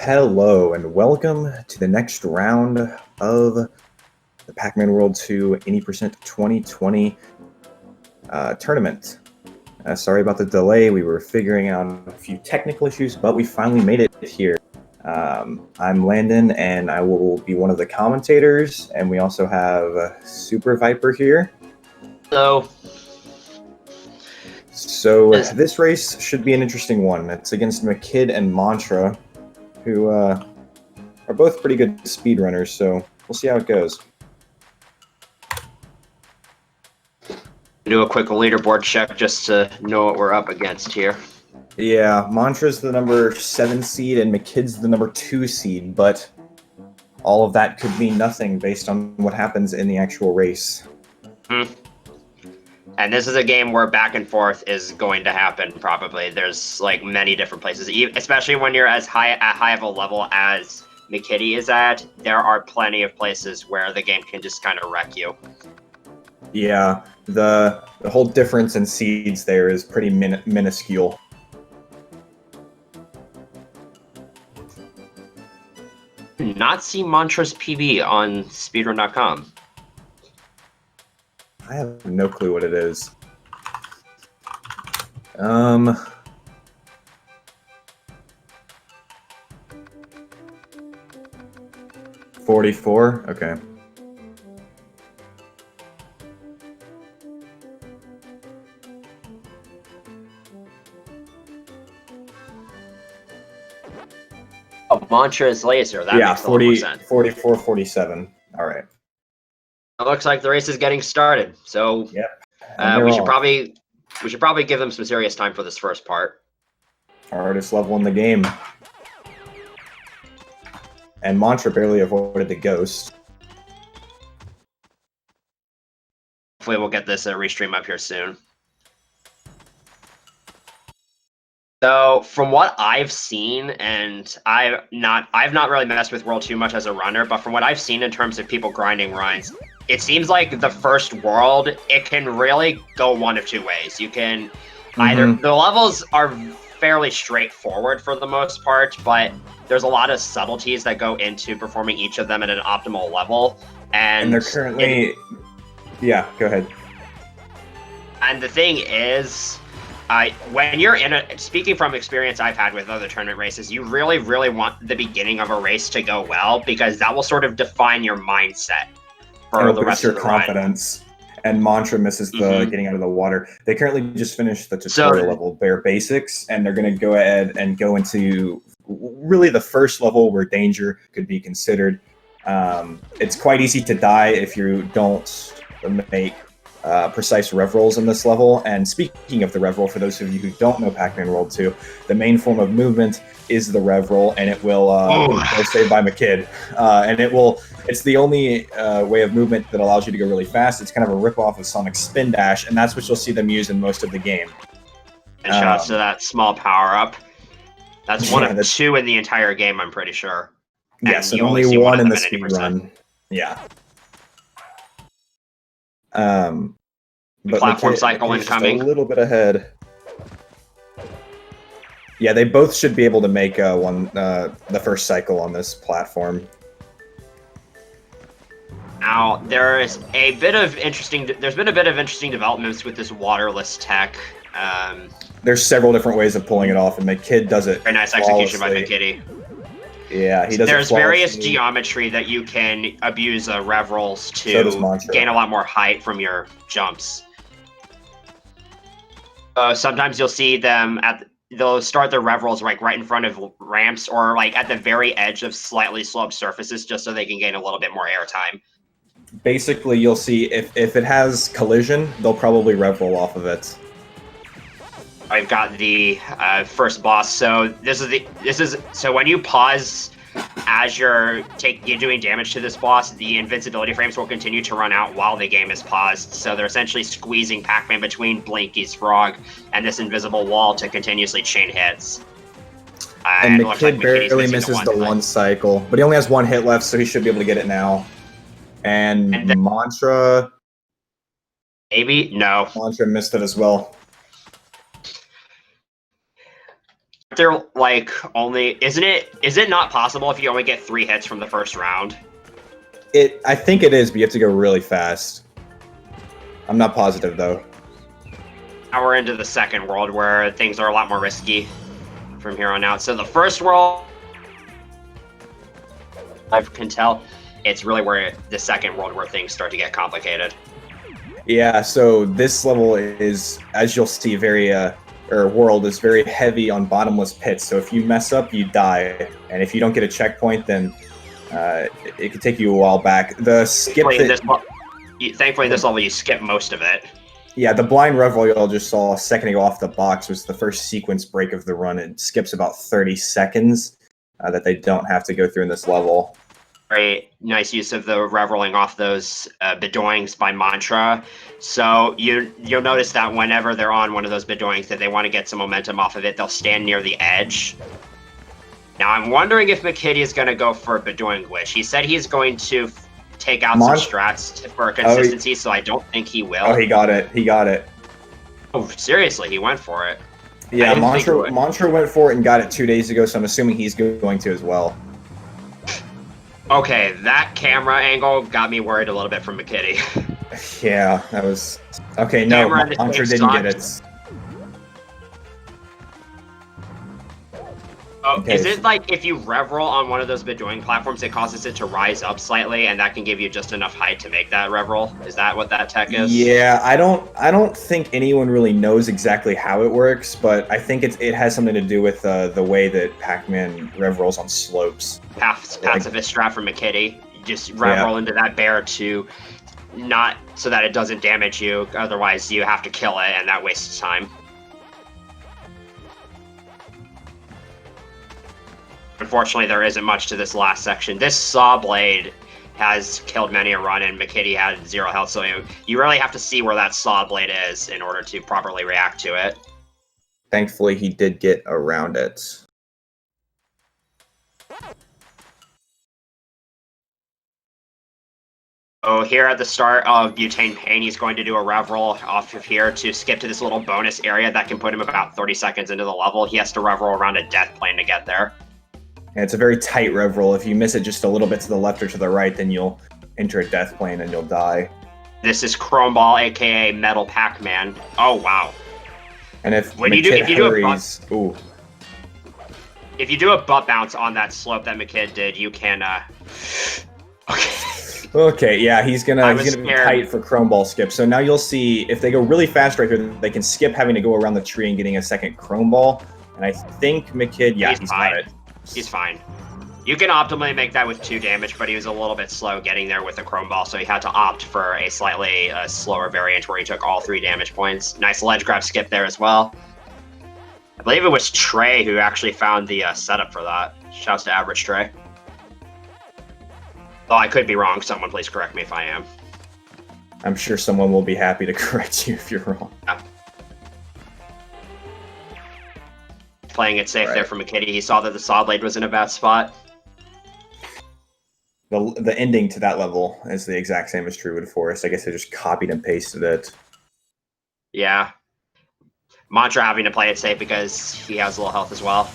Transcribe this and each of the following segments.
Hello and welcome to the next round of the Pac-Man World 2 80% 2020 tournament. Sorry about the delay. We were figuring out a few technical issues, but we finally made it here. I'm Landon, and I will be one of the commentators, and we also have Super Viper here. Hello. So this race should be an interesting one. It's against McKiddy and Montra, who are both pretty good speedrunners, so we'll see how it goes. Do a quick leaderboard check just to know what we're up against here. Yeah, Montra's the number 7 seed and McKiddy's the number 2 seed, but all of that could mean nothing based on what happens in the actual race. And this is a game where back and forth is going to happen, probably. There's like many different places, especially when you're as high of a level as McKiddy is at. There are plenty of places where the game can just kind of wreck you. Yeah, the whole difference in seeds there is pretty minuscule. Not see Montra's PB on speedrun.com. I have no clue what it is. 44? Okay. Oh, Montra's laser. That makes a lot more sense. 44, 47. All right. It looks like the race is getting started. So yep. We should probably give them some serious time for this first part. Hardest level in the game. And Montra barely avoided the ghost. Hopefully we'll get this restream up here soon. So from what I've seen, and I've not really messed with World too much as a runner, but from what I've seen in terms of people grinding runs, it seems like the first world, it can really go one of two ways. You can either, the levels are fairly straightforward for the most part, but there's a lot of subtleties that go into performing each of them at an optimal level. And they're currently, yeah, go ahead. And the thing is, when you're speaking from experience I've had with other tournament races, you really, really want the beginning of a race to go well, because that will sort of define your mindset for the rest of the confidence. And Montra misses the getting out of the water. They currently just finished the tutorial level, bare basics, and they're going to go ahead and go into really the first level where danger could be considered. It's quite easy to die if you don't make precise rev rolls in this level. And speaking of the rev roll, for those of you who don't know Pac-Man World 2, the main form of movement is the rev roll, and it will go saved by McKiddy. And it's the only way of movement that allows you to go really fast. It's kind of a rip-off of Sonic's Spin Dash, and that's what you'll see them use in most of the game. And shouts to that small power-up. That's one of two in the entire game, I'm pretty sure. Yes, and only one in the speedrun. Yeah. But platform cycle incoming. A little bit ahead. Yeah, they both should be able to make the first cycle on this platform. Now, there's been a bit of interesting developments with this waterless tech. There's several different ways of pulling it off, and McKiddy does it. Very nice execution by McKiddy. Yeah, he does. There's various geometry that you can abuse rev rolls to gain a lot more height from your jumps. Sometimes you'll see them they'll start their rev rolls right in front of ramps, or like at the very edge of slightly sloped surfaces, just so they can gain a little bit more airtime. Basically, you'll see if it has collision, they'll probably rev roll off of it. I've got the first boss. So so when you pause as you're doing damage to this boss, the invincibility frames will continue to run out while the game is paused. So they're essentially squeezing Pac-Man between Blinky's frog and this invisible wall to continuously chain hits. And McKiddy barely misses the one cycle, but he only has one hit left, so he should be able to get it now. And Montra, maybe no. Montra missed it as well. there like only is it not possible if you only get 3 hits from the first round? I think it is, but you have to go really fast. I'm not positive though. Now we're into the second world where things are a lot more risky from here on out. So the first world, I can tell, it's really where the second world where things start to get complicated. Yeah, so this level is, as you'll see, world is very heavy on bottomless pits. So if you mess up, you die, and if you don't get a checkpoint, then it could take you a while back. The skip Thankfully, in this level, you skip most of it. Yeah, the blind rev you all just saw a second ago off the box was the first sequence break of the run. It skips about 30 seconds that they don't have to go through in this level. Very nice use of the rev rolling off those bedoings by Montra. So you'll notice that whenever they're on one of those bedoings that they want to get some momentum off of it, they'll stand near the edge. Now I'm wondering if McKiddy is going to go for a bedoing glitch. He said he's going to take out some strats for consistency, so I don't think he will. Oh, he got it. He got it. Oh, seriously, he went for it. Yeah, Montra went for it and got it 2 days ago, so I'm assuming he's going to as well. Okay, that camera angle got me worried a little bit from McKiddy. Yeah, that was... Okay, no, Montra didn't get it. Oh, okay. Is it like if you rev roll on one of those bedoing platforms, it causes it to rise up slightly, and that can give you just enough height to make that rev roll? Is that what that tech is? Yeah, I don't think anyone really knows exactly how it works, but I think it has something to do with the way that Pac-Man rev rolls on slopes. Pacifist strat from McKiddy. You just rev roll into that bear to not so that it doesn't damage you. Otherwise, you have to kill it, and that wastes time. Unfortunately, there isn't much to this last section. This saw blade has killed many a run, and McKiddy had 0 health, so you really have to see where that saw blade is in order to properly react to it. Thankfully, he did get around it. Oh, here at the start of Butane Pain, he's going to do a rev roll off of here to skip to this little bonus area that can put him about 30 seconds into the level. He has to rev roll around a death plane to get there. And it's a very tight rev roll. If you miss it just a little bit to the left or to the right, then you'll enter a death plane and you'll die. This is Chrome Ball, aka Metal Pac-Man. Oh wow! And if you do a butt bounce on that slope that McKid did, you can. Okay, yeah, he's gonna be tight for Chrome Ball skip. So now you'll see if they go really fast right here, they can skip having to go around the tree and getting a second Chrome Ball. And I think McKid, he's got it. He's fine. You can optimally make that with 2 damage, but he was a little bit slow getting there with the Chrome Ball, so he had to opt for a slightly slower variant where he took all 3 damage points. Nice ledge grab skip there as well. I believe it was Trey who actually found the setup for that. Shouts to Average Trey. Though I could be wrong. Someone please correct me if I am. I'm sure someone will be happy to correct you if you're wrong. Yeah. Playing it safe there for McKiddy. He saw that the saw blade was in a bad spot. The ending to that level is the exact same as Truewood Forest. I guess they just copied and pasted it. Yeah. Montra having to play it safe because he has a little health as well.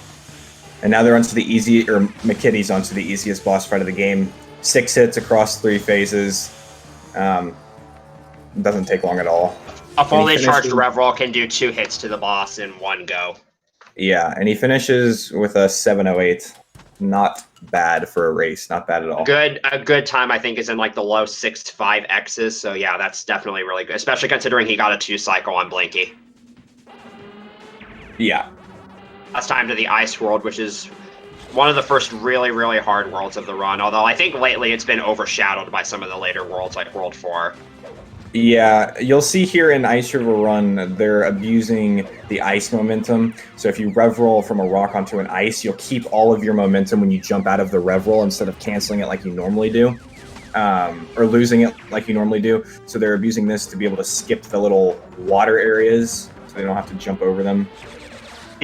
And now they're onto the McKiddy's onto the easiest boss fight of the game. 6 hits across 3 phases. Doesn't take long at all. A fully charged rev roll can do 2 hits to the boss in one go. Yeah, and he finishes with a 708. Not bad for a race. Not bad at all. A good time, I think, is in like the low 6.5 X's. So yeah, that's definitely really good, especially considering he got a 2 cycle on Blinky. Yeah. Last time to the Ice World, which is one of the first really, really hard worlds of the run. Although I think lately it's been overshadowed by some of the later worlds, like World 4. Yeah, you'll see here in Ice River Run, they're abusing the ice momentum. So if you rev roll from a rock onto an ice, you'll keep all of your momentum when you jump out of the rev roll instead of canceling it like you normally do, or losing it like you normally do. So they're abusing this to be able to skip the little water areas so they don't have to jump over them.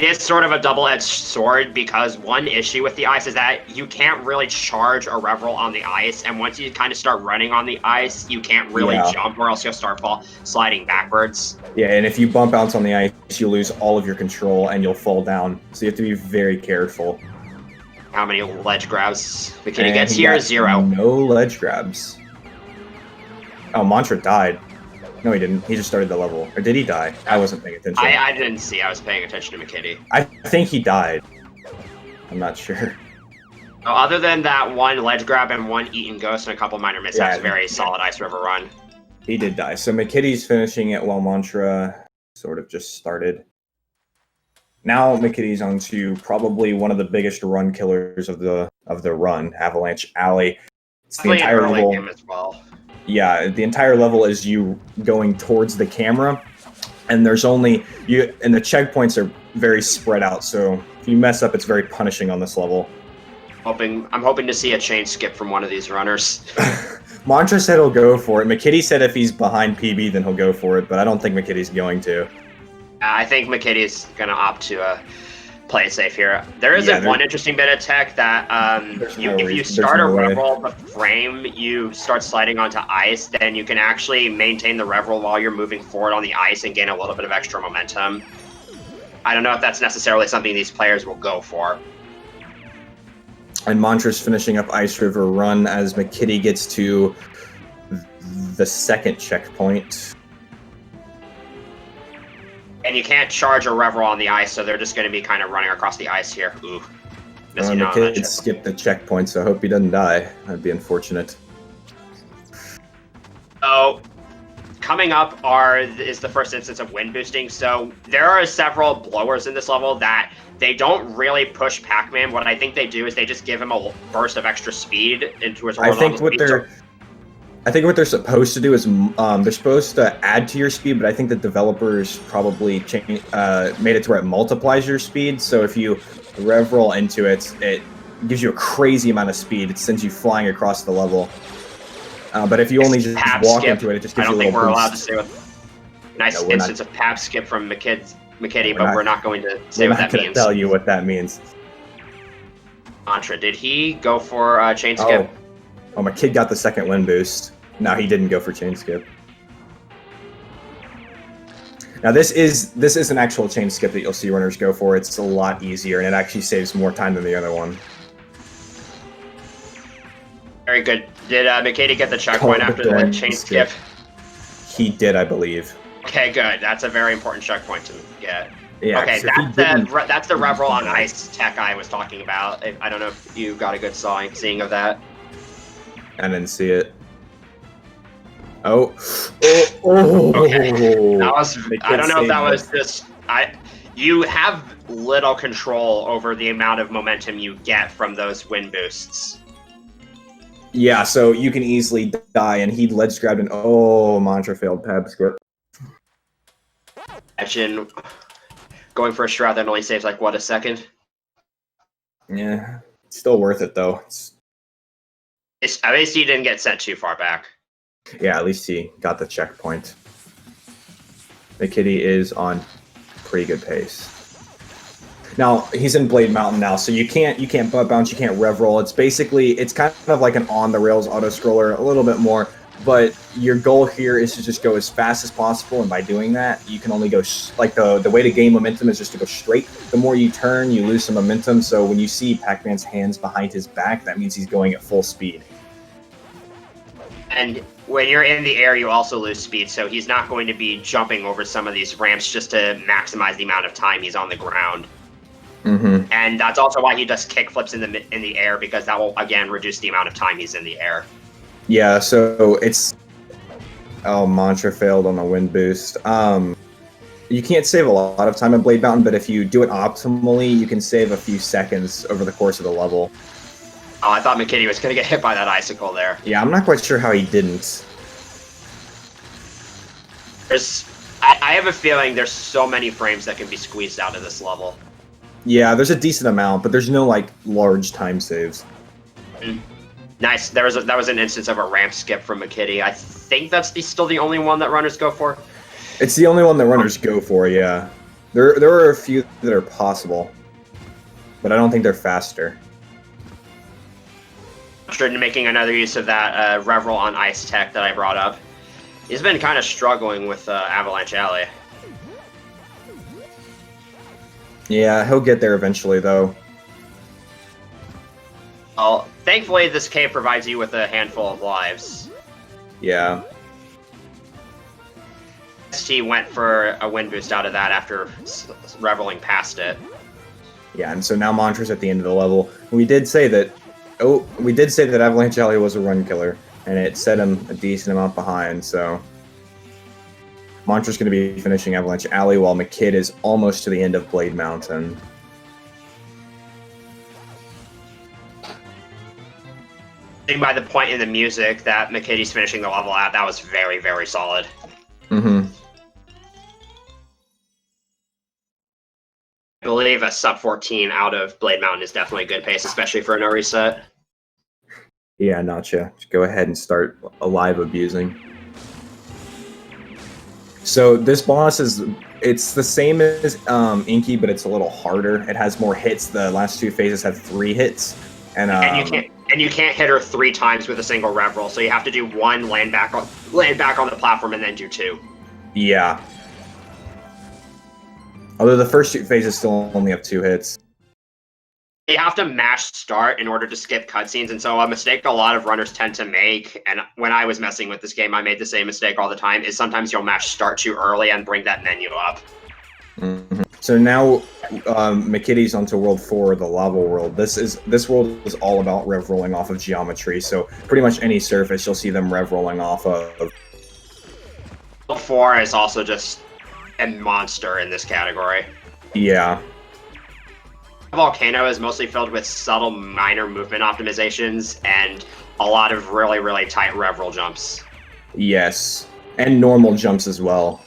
It's sort of a double-edged sword because one issue with the ice is that you can't really charge a reveral on the ice, and once you kind of start running on the ice, you can't really jump, or else you'll start sliding backwards. Yeah, and if you bump bounce on the ice, you lose all of your control and you'll fall down. So you have to be very careful. How many ledge grabs McKiddy gets here? 0. No ledge grabs. Oh, Montra died. No, he didn't. He just started the level. Or did he die? I wasn't paying attention. I didn't see. I was paying attention to McKiddy. I think he died. I'm not sure. So other than that one ledge grab and one eaten ghost and a couple minor mishaps, very solid Ice River run. He did die. So McKiddy's finishing it while Montra sort of just started. Now McKiddy's on to probably one of the biggest run killers of the run, Avalanche Alley. It's the entire level game as well. Yeah, the entire level is you going towards the camera, and there's only you, and the checkpoints are very spread out. So if you mess up, it's very punishing on this level. I'm hoping to see a chain skip from one of these runners. Montra said he'll go for it. McKiddy said if he's behind PB, then he'll go for it, but I don't think McKiddy's going to. I think McKiddy's going to opt to play it safe here. There is one interesting bit of tech that if you start a reveral the frame, you start sliding onto ice, then you can actually maintain the reveral while you're moving forward on the ice and gain a little bit of extra momentum. I don't know if that's necessarily something these players will go for. And Montra's finishing up Ice River Run as McKiddy gets to the second checkpoint. And you can't charge a reveral on the ice, so they're just going to be kind of running across the ice here. Ooh. McKiddy skipped the checkpoint, so I hope he doesn't die. That'd be unfortunate. So, coming up is the first instance of wind boosting. So, there are several blowers in this level that they don't really push Pac-Man. What I think they do is they just give him a burst of extra speed into his horizontal speed. I think what they're supposed to do is they're supposed to add to your speed, but I think the developers probably made it to where it multiplies your speed. So if you reveral into it, it gives you a crazy amount of speed. It sends you flying across the level. But if you only just walk into it, it just gives you a little boost. I don't think we're allowed to say what nice instance of Pap skip from McKiddy, but we're not going to say what that means. We're not going to tell you what that means. Montra, did he go for chain skip? Oh, my kid got the second wind boost. No, he didn't go for chain skip. Now this is an actual chain skip that you'll see runners go for. It's a lot easier, and it actually saves more time than the other one. Very good. Did McKiddy get the checkpoint after the chain skip? He did, I believe. Okay, good. That's a very important checkpoint to get. Yeah. Okay, that's the reveral on ice tech I was talking about. I don't know if you got a good seeing of that. I didn't see it. Oh. Okay. That was. I don't know if that was just. You have little control over the amount of momentum you get from those wind boosts. Yeah, so you can easily die, and he ledge grabbed and Montra failed pab skip. Imagine going for a shroud that only saves like what, a second? Yeah, still worth it though. At least he didn't get sent too far back. Yeah, at least he got the checkpoint. McKiddy is on pretty good pace. Now he's in Blade Mountain now, so you can't butt bounce, you can't rev roll. It's kind of like an on the rails auto scroller, a little bit more. But your goal here is to just go as fast as possible, and by doing that, you can only go the way to gain momentum is just to go straight. The more you turn, you lose some momentum. So when you see Pac-Man's hands behind his back, that means he's going at full speed. And when you're in the air, you also lose speed. So he's not going to be jumping over some of these ramps just to maximize the amount of time he's on the ground. Mm-hmm. And that's also why he does kickflips in the air, because that will again reduce the amount of time he's in the air. Yeah, so it's... Oh, Montra failed on the wind boost. You can't save a lot of time in Blade Mountain, but if you do it optimally, you can save a few seconds over the course of the level. Oh, I thought McKiddy was going to get hit by that icicle there. Yeah, I'm not quite sure how he didn't. I have a feeling there's so many frames that can be squeezed out of this level. Yeah, there's a decent amount, but there's no, large time saves. Mm. Nice. That was an instance of a ramp skip from McKiddy. I think that's still the only one that runners go for. It's the only one that runners go for, yeah. There are a few that are possible, but I don't think they're faster. Making another use of that Reveral on Ice tech that I brought up. He's been kind of struggling with Avalanche Alley. Yeah, he'll get there eventually, though. Well, thankfully, this cave provides you with a handful of lives. Yeah. He went for a wind boost out of that after reveling past it. Yeah, and so now Montra's at the end of the level. We did say that Avalanche Alley was a run killer, and it set him a decent amount behind, so Montra's going to be finishing Avalanche Alley while McKid is almost to the end of Blade Mountain. By the point in the music that McKiddy's finishing the level at, that was very, very solid. Mm-hmm. I believe a sub 14 out of Blade Mountain is definitely a good pace, especially for a no reset. Yeah, Nacha. Go ahead and start alive abusing. So this boss it's the same as Inky, but it's a little harder. It has more hits. The last two phases have 3 hits. And you can't hit her 3 times with a single Reveral, so you have to do 1, land back on the platform, and then do 2. Yeah. Although the first 2 phases still only have 2 hits. You have to mash start in order to skip cutscenes, and so a mistake a lot of runners tend to make, and when I was messing with this game, I made the same mistake all the time, is sometimes you'll mash start too early and bring that menu up. Mm-hmm. So now McKiddy's onto World 4, the Lava World. This world is all about rev rolling off of geometry, so pretty much any surface you'll see them rev rolling off of. World 4 is also just a monster in this category. Yeah. Volcano is mostly filled with subtle minor movement optimizations and a lot of really, really tight rev-roll jumps. Yes, and normal jumps as well.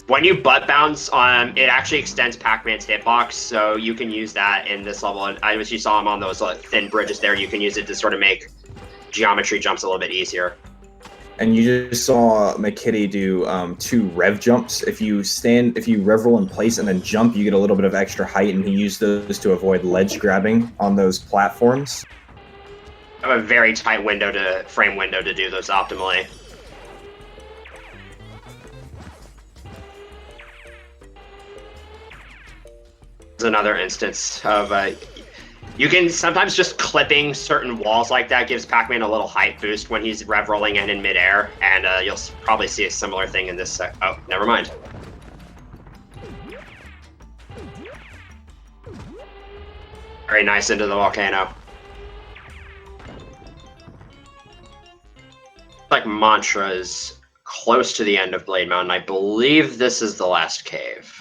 When you butt bounce, it actually extends Pac-Man's hitbox, so you can use that in this level. And I wish you saw him on those thin bridges there. You can use it to sort of make geometry jumps a little bit easier. And you just saw McKiddy do 2 rev jumps. If you rev roll in place and then jump, you get a little bit of extra height, and he used those to avoid ledge grabbing on those platforms. I have a very tight frame window to do those optimally. This is another instance of you can sometimes just clipping certain walls like that gives Pac-Man a little height boost when he's rev rolling in midair, and you'll probably see a similar thing in this. Oh, never mind. Very nice into the volcano. Like Montra is close to the end of Blade Mountain. I believe this is the last cave.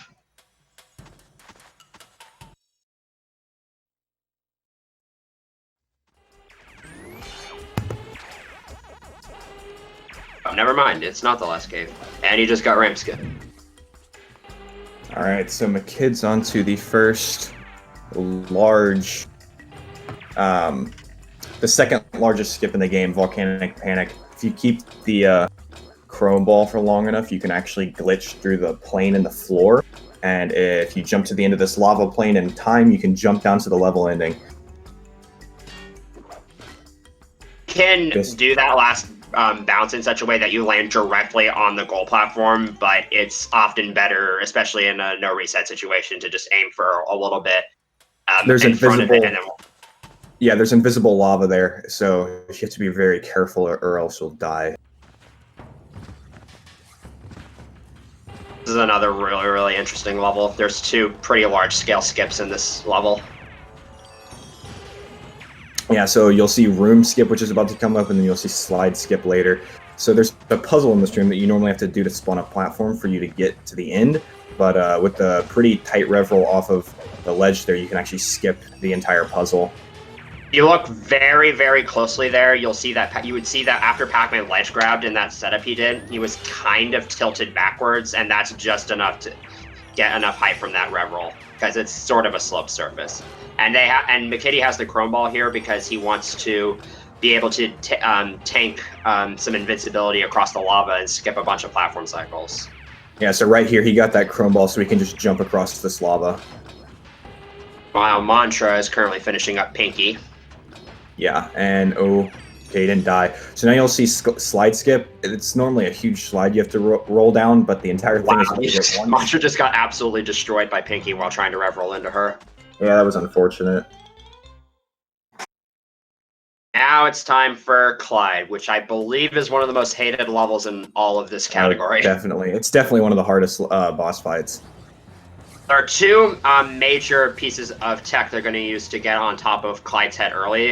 Oh, never mind. It's not the last cave. And he just got ramp skip. Alright, so McKid's onto the first large, the second largest skip in the game, Volcanic Panic. If you keep the chrome ball for long enough, you can actually glitch through the plane and the floor. And if you jump to the end of this lava plane in time, you can jump down to the level ending. Can do that last bounce in such a way that you land directly on the goal platform, but it's often better, especially in a no reset situation, to just aim for a little bit there's in front of it. And then... Yeah, there's invisible lava there, so you have to be very careful or else you'll die. This is another really, really interesting level. There's 2 pretty large scale skips in this level. Yeah, so you'll see room skip, which is about to come up, and then you'll see slide skip later. So there's a puzzle in this room that you normally have to do to spawn a platform for you to get to the end, but with the pretty tight rev roll off of the ledge there, you can actually skip the entire puzzle. You look very, very closely there, you would see that after Pac-Man ledge grabbed in that setup he did, he was kind of tilted backwards, and that's just enough to get enough height from that rev roll, because it's sort of a sloped surface. And and McKiddy has the chrome ball here because he wants to be able to tank some invincibility across the lava and skip a bunch of platform cycles. Yeah, so right here, he got that chrome ball so he can just jump across this lava. While Montra is currently finishing up Pinky. Yeah, and okay, he didn't die. So now you'll see slide skip. It's normally a huge slide you have to roll down, but the entire thing is... Montra just got absolutely destroyed by Pinky while trying to rev roll into her. Yeah, that was unfortunate. Now it's time for Clyde, which I believe is one of the most hated levels in all of this category. Definitely. It's definitely one of the hardest boss fights. There are two major pieces of tech they're going to use to get on top of Clyde's head early.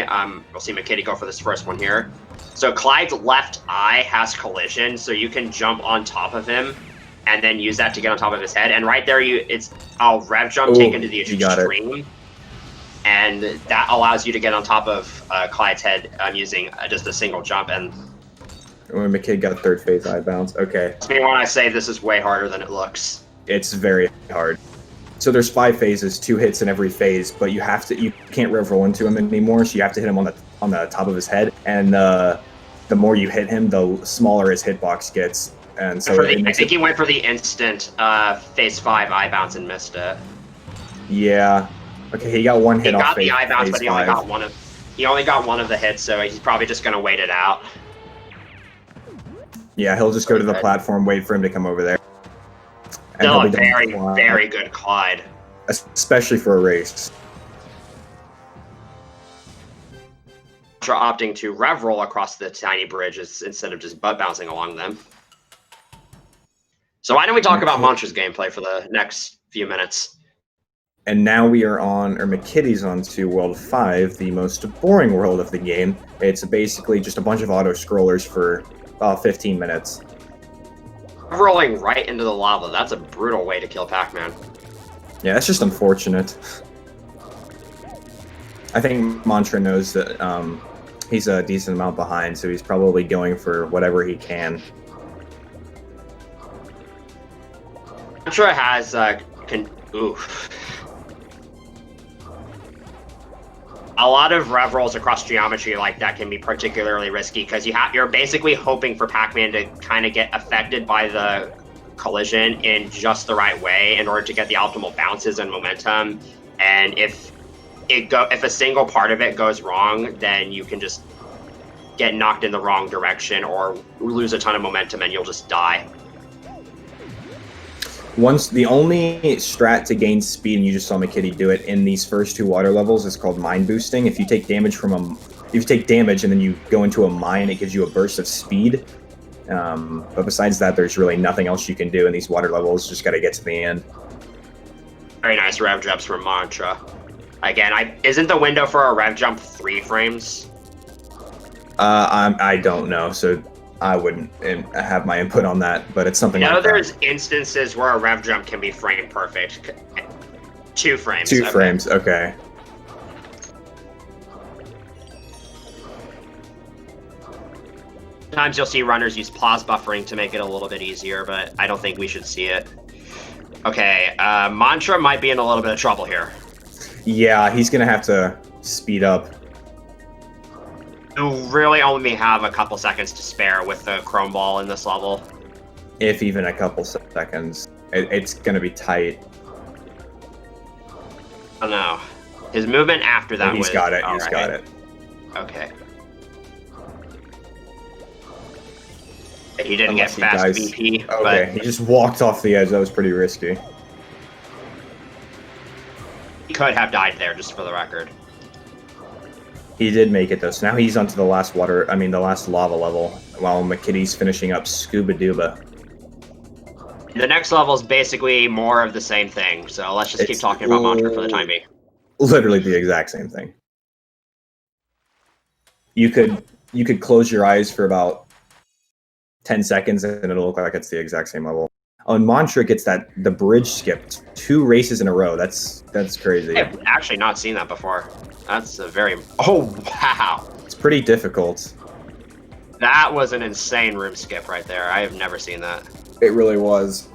We'll see McKiddy go for this first one here. So Clyde's left eye has collision, so you can jump on top of him and then use that to get on top of his head. And right there, it's a rev jump taken to the extreme. And that allows you to get on top of Clyde's head using just a single jump. And when McKiddy got a third phase eye bounce, okay. It's me when I say this is way harder than it looks. It's very hard. So there's 5 phases, 2 hits in every phase, but you can't rev roll into him anymore, so you have to hit him on the top of his head. And the more you hit him, the smaller his hitbox gets. And so I think he went for the instant phase 5 eye bounce and missed it. Yeah. Okay, he got one hit off. He got the eye bounce, but he only got one of the hits, so he's probably just gonna wait it out. Yeah, he'll just go to the platform, wait for him to come over there. Still a very, very good Clyde. Especially for a race. Opting to rev roll across the tiny bridges instead of just butt bouncing along them. So why don't we talk about Montra's gameplay for the next few minutes? And now we are on, or McKiddy's on to World 5, the most boring world of the game. It's basically just a bunch of auto-scrollers for about 15 minutes. Rolling right into the lava, that's a brutal way to kill Pac-Man. Yeah, that's just unfortunate. I think Montra knows that he's a decent amount behind, so he's probably going for whatever he can. Montra has, a lot of rev rolls across geometry like that can be particularly risky because you're basically hoping for Pac-Man to kind of get affected by the collision in just the right way in order to get the optimal bounces and momentum. And if a single part of it goes wrong, then you can just get knocked in the wrong direction or lose a ton of momentum and you'll just die. The only strat to gain speed, and you just saw McKiddy do it in these first 2 water levels, is called mine boosting. If you take damage and then you go into a mine, it gives you a burst of speed. But besides that, there's really nothing else you can do in these water levels. Just got to get to the end. Very nice rev jumps from Montra. Again, isn't the window for a rev jump 3 frames? I don't know, so I wouldn't have my input on that, but it's something like that. There's instances where a rev jump can be frame perfect. 2 frames. 2 frames, okay. Sometimes you'll see runners use pause buffering to make it a little bit easier, but I don't think we should see it. Okay, Montra might be in a little bit of trouble here. Yeah, he's going to have to speed up. You really only have a couple seconds to spare with the chrome ball in this level. If even a couple seconds. It's going to be tight. Oh no. His movement after that He's got it. He's got it. Okay. He didn't get fast VP. Okay, but he just walked off the edge. That was pretty risky. He could have died there, just for the record. He did make it though, so now he's onto the last lava level, while McKiddy's finishing up Scuba Duba. The next level is basically more of the same thing, so let's just keep talking about Montra for the time being. Literally the exact same thing. You could close your eyes for about 10 seconds and it'll look like it's the exact same level. On Montra gets the bridge skipped 2 races in a row. That's crazy. I've actually not seen that before. That's a very... Oh, wow. It's pretty difficult. That was an insane room skip right there. I have never seen that. It really was.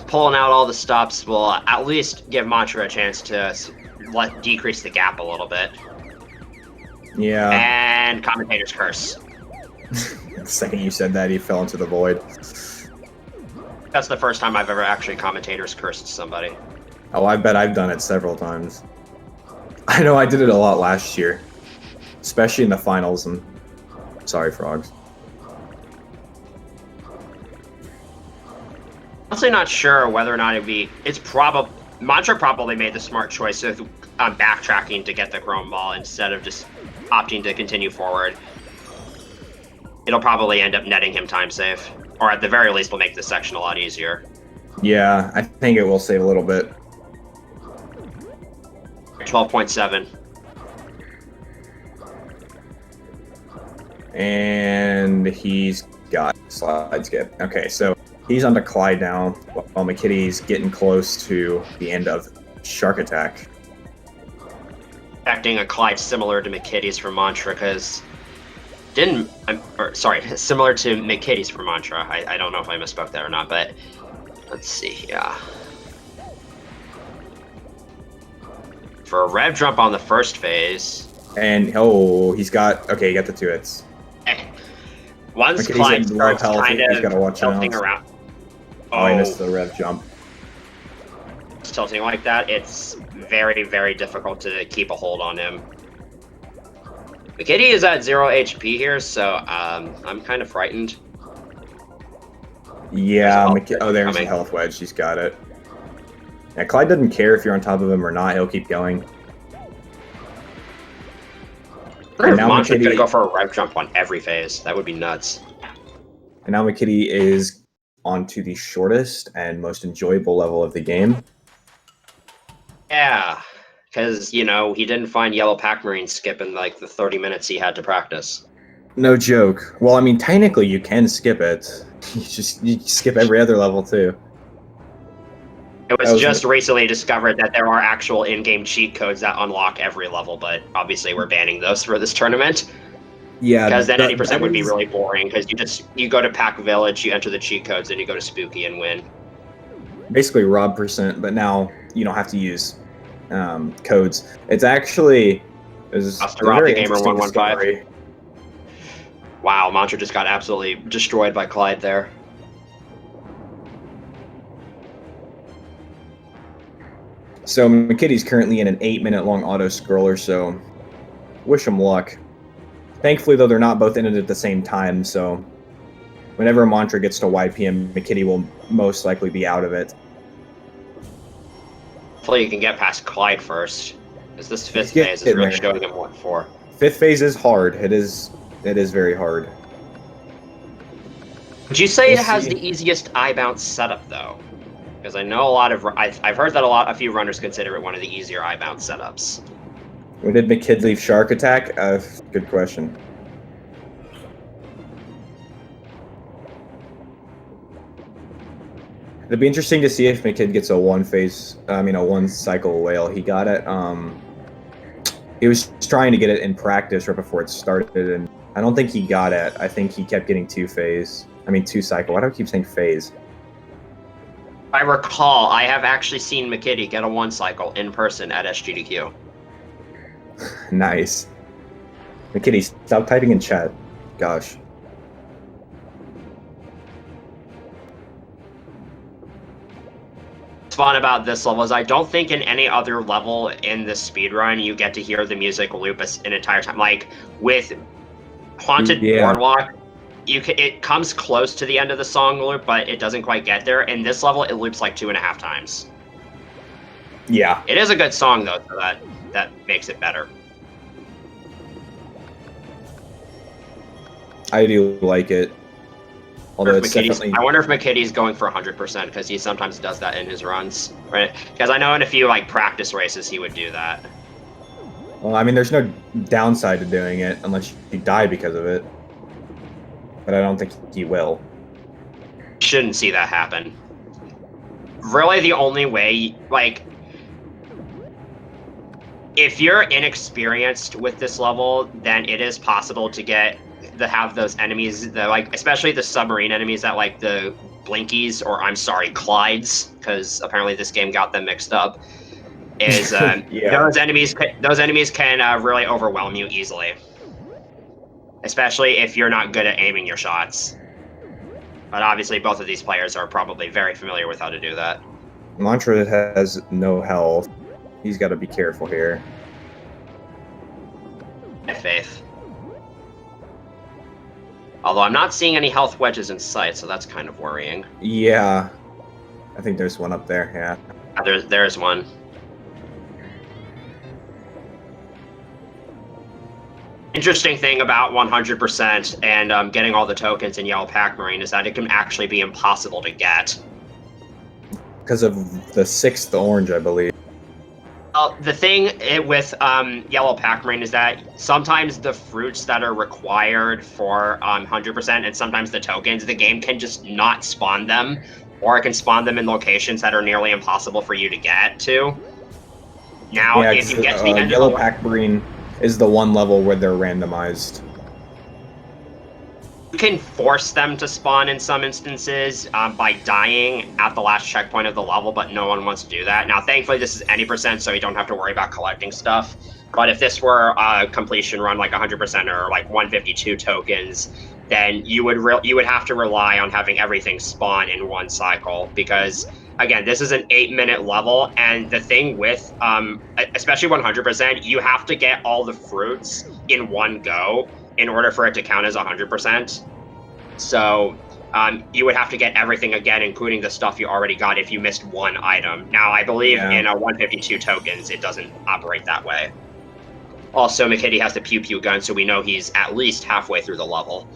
Pulling out all the stops will at least give Montra a chance to decrease the gap a little bit. Yeah. And Commentator's Curse. The second you said that, he fell into the void. That's the first time I've ever actually commentators cursed somebody. Oh, I bet I've done it several times. I know I did it a lot last year, especially in the finals. And sorry, frogs. Honestly, not sure whether or not it'd be. It's probably Montra probably made the smart choice of backtracking to get the chrome ball instead of just opting to continue forward. It'll probably end up netting him time save, or at the very least, will make this section a lot easier. Yeah, I think it will save a little bit. 12.7. And he's got slide skip. Okay, so he's onto Clyde now, while McKiddy's getting close to the end of Shark Attack. Expecting a Clyde similar to McKiddy's from Montra, because similar to McKiddy's from Montra. I don't know if I misspoke there or not, but let's see, yeah. For a rev jump on the first phase. And, he got the 2 hits. Once McKiddy's Clyde starts kind of tilting around. Oh, he missed the rev jump. Tilting like that, it's very, very difficult to keep a hold on him. McKiddy is at 0 HP here, so I'm kind of frightened. Yeah, there's a health wedge. He's got it. Yeah, Clyde doesn't care if you're on top of him or not. He'll keep going. And now McKiddy's gonna go for a rev jump on every phase. That would be nuts. And now McKiddy is onto the shortest and most enjoyable level of the game. Yeah, because, you know, he didn't find yellow Pac-Marine skip in, like, the 30 minutes he had to practice. No joke. Well, I mean, technically you can skip it. You skip every other level, too. It was just recently discovered that there are actual in-game cheat codes that unlock every level, but obviously we're banning those for this tournament. Yeah, because then 80% would be really boring, because you go to Pac Village, you enter the cheat codes, and you go to Spooky and win. Basically rob percent, but now you don't have to use codes. It's actually Rob the Gamer 115. Wow, Montra just got absolutely destroyed by Clyde there. So McKiddy's currently in an 8-minute long auto scroller, so wish him luck. Thankfully, though, they're not both in it at the same time, so whenever Montra gets to YPM, McKiddy will most likely be out of it. Hopefully you can get past Clyde first, because this 5th phase is really showing him what for. 5th phase is hard. It is very hard. Would you say it has the easiest I-bounce setup, though? Because I know I've heard that a few runners consider it one of the easier I-bounce setups. When did McKid leave Shark Attack? Good question. It'd be interesting to see if McKid gets a one cycle whale. He got it. He was trying to get it in practice right before it started, and I don't think he got it. I think he kept getting 2 cycle. Why do I keep saying phase? I recall, I have actually seen McKiddy get a 1 cycle in person at SGDQ. Nice. McKiddy, stop typing in chat. Gosh. What's fun about this level is I don't think in any other level in the speedrun you get to hear the music loop an entire time. Like, with Haunted Boardwalk, it comes close to the end of the song loop, but it doesn't quite get there. In this level, it loops like 2.5 times. Yeah. It is a good song, though, so that makes it better. I do like it. Although it's definitely... I wonder if McKiddy's going for 100%, because he sometimes does that in his runs, right? Because I know in a few practice races he would do that. Well, I mean, there's no downside to doing it unless you die because of it. But I don't think he will. Shouldn't see that happen. Really, the only way, if you're inexperienced with this level, then it is possible to have those enemies that especially the submarine enemies that the Blinkies, or I'm sorry, Clydes, because apparently this game got them mixed up. Is those enemies can really overwhelm you easily. especially if you're not good at aiming your shots. But obviously, both of these players are probably very familiar with how to do that. Montra has no health. He's got to be careful here. I have faith. Although I'm not seeing any health wedges in sight, so that's kind of worrying. Yeah. I think there's one up there, yeah. There's one. Interesting thing about 100% and getting all the tokens in Yellow Pac-Man is that it can actually be impossible to get. Because of the 6th orange, I believe. The thing with Yellow Pac-Man is that sometimes the fruits that are required for 100% and sometimes the tokens, the game can just not spawn them, or it can spawn them in locations that are nearly impossible for you to get to. Now, yeah, if you get to the end Yellow of the Pac-Man is the one level where they're randomized. you can force them to spawn in some instances by dying at the last checkpoint of the level, but no one wants to do that. Now, thankfully, this is any percent, so you don't have to worry about collecting stuff. But if this were a completion run like 100% or like 152 tokens, then you would have to rely on having everything spawn in one cycle because, again, this is an 8-minute level, and the thing with, especially 100%, you have to get all the fruits in one go in order for it to count as 100%. So you would have to get everything again, including the stuff you already got if you missed one item. Now, I believe in a 152 tokens, it doesn't operate that way. Also, McKiddy has the pew-pew gun, so we know he's at least halfway through the level.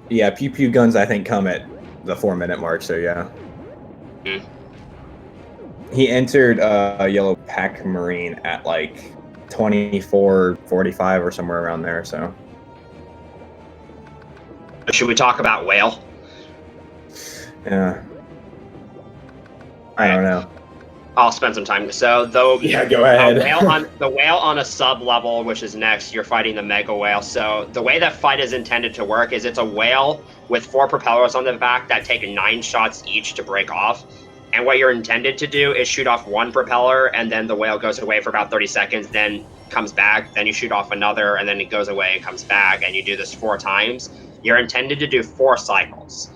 Yeah, pew-pew guns, I think, come at the 4-minute mark, so yeah. Mm. He entered Yellow Pac-Man at like 24:45 or somewhere around there, so. Should we talk about Whale? Yeah. I don't know. I'll spend some time. So yeah, go ahead. the whale on a sub level, which is next, you're fighting the Mako Whale. So the way that fight is intended to work is it's a whale with 4 propellers on the back that take 9 shots each to break off. And what you're intended to do is shoot off 1 propeller, and then the whale goes away for about 30 seconds, then comes back, then you shoot off another, and then it goes away and comes back, and you do this 4 times. You're intended to do 4 cycles.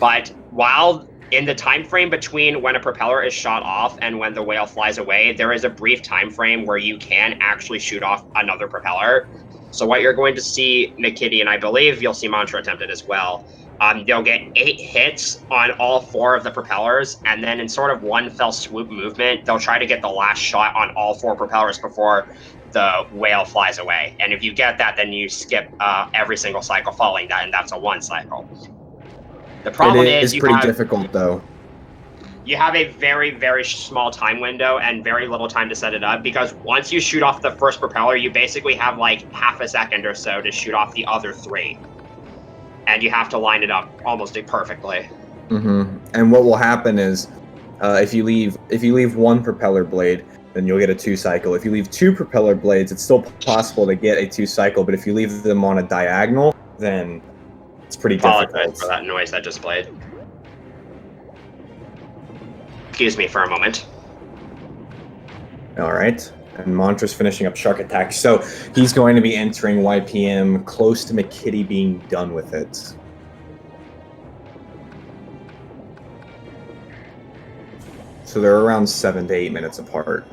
But while in the time frame between when a propeller is shot off and when the whale flies away, there is a brief time frame where you can actually shoot off another propeller. So what you're going to see McKiddy, and I believe you'll see Montra attempt it as well, they'll get 8 hits on all 4 of the propellers, and then in sort of one fell swoop movement, they'll try to get the last shot on all 4 propellers before the whale flies away. And if you get that, then you skip every single cycle following that, and that's a 1 cycle. The problem is pretty difficult, though. You have a very, very small time window and very little time to set it up, because once you shoot off the first propeller, you basically have like half a second or so to shoot off the other 3. And you have to line it up almost perfectly. Mm-hmm. And what will happen is, if you leave 1 propeller blade, then you'll get a 2 cycle. If you leave 2 propeller blades, it's still possible to get a 2 cycle, but if you leave them on a diagonal, then it's pretty difficult. Apologize for that noise that just played. Excuse me for a moment. All right. And Montra's finishing up Shark Attack. So he's going to be entering YPM close to McKiddy being done with it. So they're around 7 to 8 minutes apart.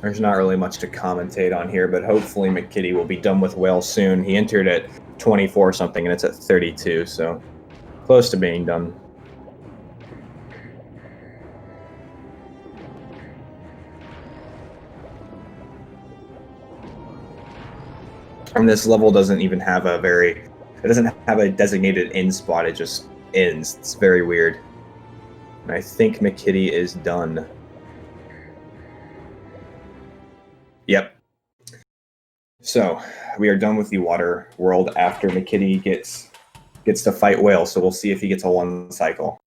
There's not really much to commentate on here, but hopefully McKiddy will be done with Whale soon. He entered at 24 something, and it's at 32, so close to being done. And this level doesn't even have it doesn't have a designated end spot, it just ends. It's very weird. And I think McKiddy is done. Yep. So we are done with the water world after McKiddy gets to fight Whale. So we'll see if he gets a 1 cycle.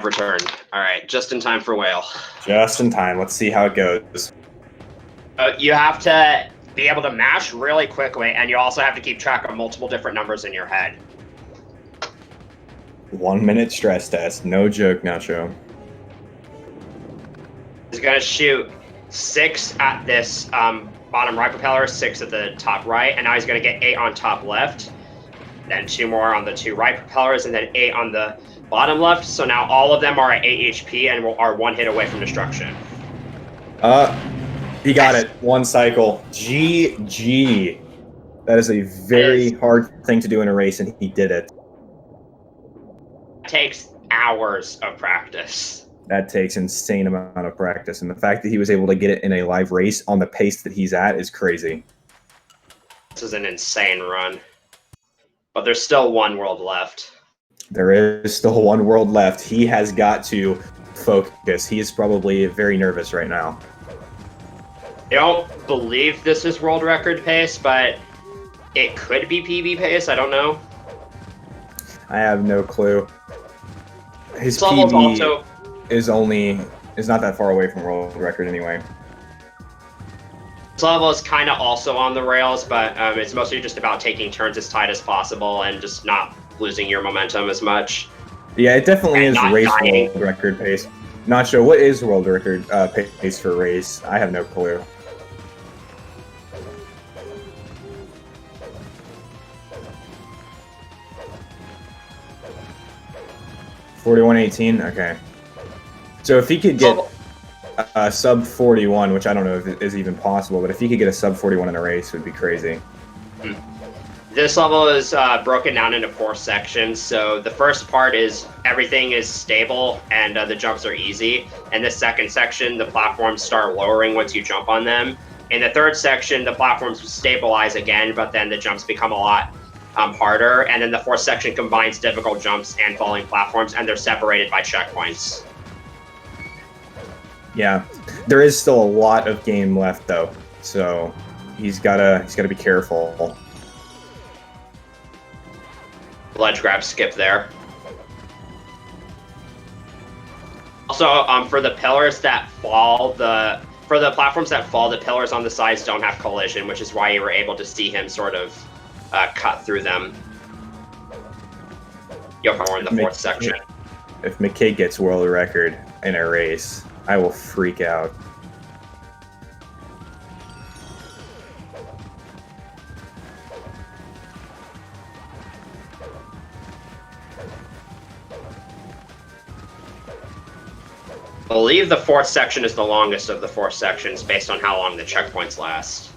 Returned. All right, just in time for Whale. Just in time. Let's see how it goes. You have to be able to mash really quickly, and you also have to keep track of multiple different numbers in your head. 1 minute stress test. No joke, Nacho. He's going to shoot 6 at this bottom right propeller, 6 at the top right, and now he's going to get 8 on top left. Then 2 more on the 2 right propellers, and then 8 on the bottom left. So now all of them are at 8 HP and are 1 hit away from destruction. He got it. 1 cycle. GG. That is a very hard thing to do in a race, and he did it. It takes hours of practice. That takes insane amount of practice, and the fact that he was able to get it in a live race on the pace that he's at is crazy. This is an insane run. But there's still 1 world left. There is still 1 world left. He has got to focus. He is probably very nervous right now. I don't believe this is world record pace, but it could be PB pace. I don't know. I have no clue. His This level's also is not that far away from world record anyway. This level is kind of also on the rails, but it's mostly just about taking turns as tight as possible and just not losing your momentum as much. Yeah, it definitely And is not race dying. world record pace. Not sure what is world record pace for race. I have no clue. $41.18. Okay. So if he could get a sub 41, which I don't know if it is even possible, but if he could get a sub 41 in a race, it would be crazy. This level is broken down into 4 sections. So the first part is everything is stable and the jumps are easy. And the second section, the platforms start lowering once you jump on them. In the third section, the platforms stabilize again, but then the jumps become a lot harder. And then the fourth section combines difficult jumps and falling platforms, and they're separated by checkpoints. Yeah, there is still a lot of game left though, so he's gotta be careful. Ledge grab skip there. Also, for the pillars that fall, for the platforms that fall, the pillars on the sides don't have collision, which is why you were able to see him sort of cut through them. Yo, we're in the fourth section. If McKiddy gets world record in a race, I will freak out. I believe the fourth section is the longest of the 4 sections based on how long the checkpoints last.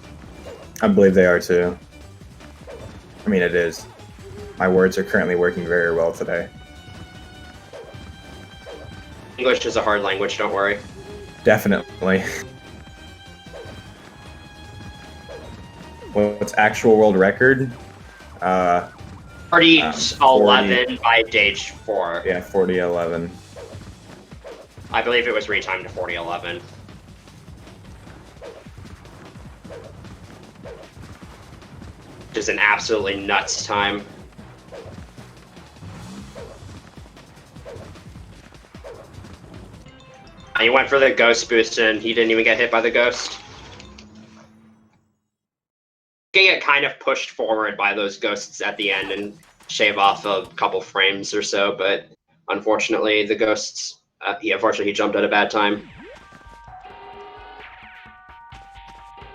I believe they are too. I mean, it is. My words are currently working very well today. English is a hard language, don't worry. Definitely. What's actual world record? 40:11 by stage 4. Yeah, 40:11. I believe it was retimed to 40:11. Which is an absolutely nuts time. He went for the ghost boost and he didn't even get hit by the ghost. He get kind of pushed forward by those ghosts at the end and shave off a couple frames or so, but unfortunately the ghosts, he jumped at a bad time.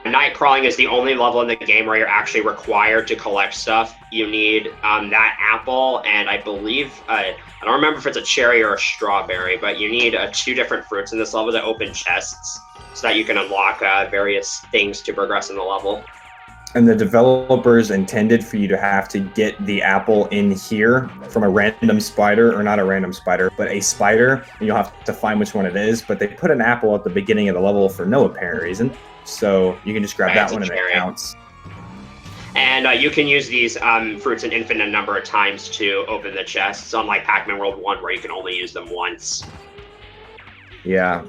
Night crawling is the only level in the game where you're actually required to collect stuff. You need that apple, and I believe, I don't remember if it's a cherry or a strawberry, but you need 2 different fruits in this level to open chests so that you can unlock various things to progress in the level. And the developers intended for you to have to get the apple in here from a random spider, or not a random spider, but a spider, and you'll have to find which one it is, but they put an apple at the beginning of the level for no apparent reason. So you can just grab that one and it counts. And you can use these fruits an infinite number of times to open the chests, unlike Pac-Man World 1 where you can only use them once. Yeah.